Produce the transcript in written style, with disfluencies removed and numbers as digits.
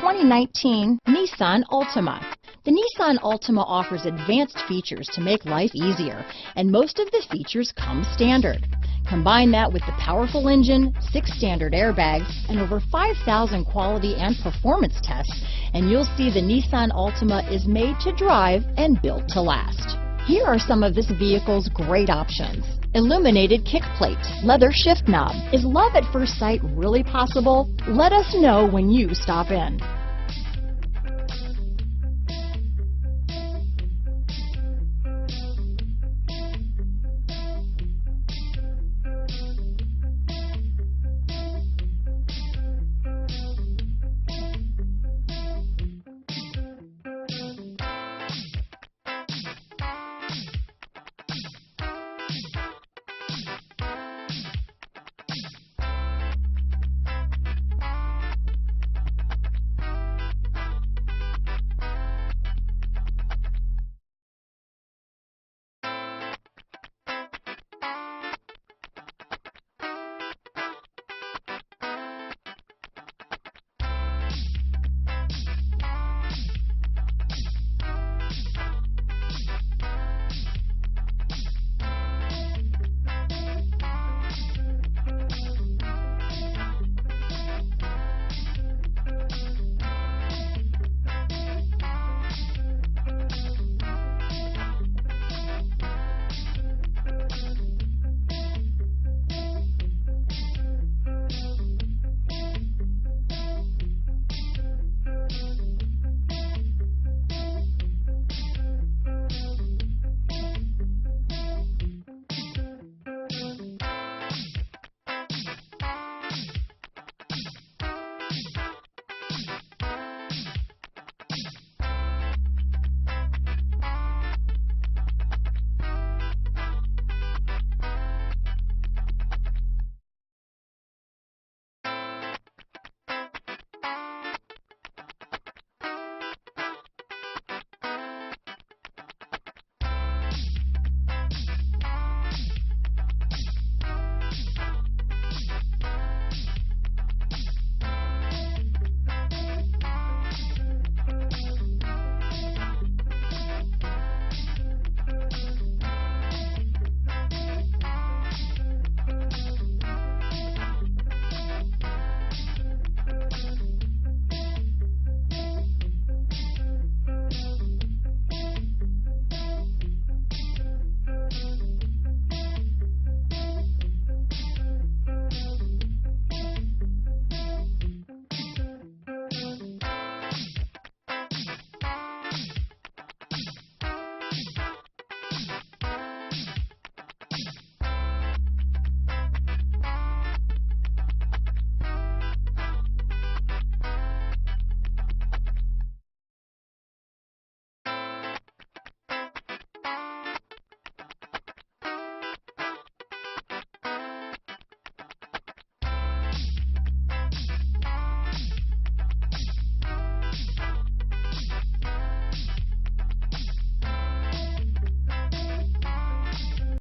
2019 Nissan Altima. The Nissan Altima offers advanced features to make life easier, and most of the features come standard. Combine that with the powerful engine, 6 standard airbags, and over 5,000 quality and performance tests, and you'll see the Nissan Altima is made to drive and built to last. Here are some of this vehicle's great options: illuminated kick plate, leather shift knob. Is love at first sight really possible? Let us know when you stop in.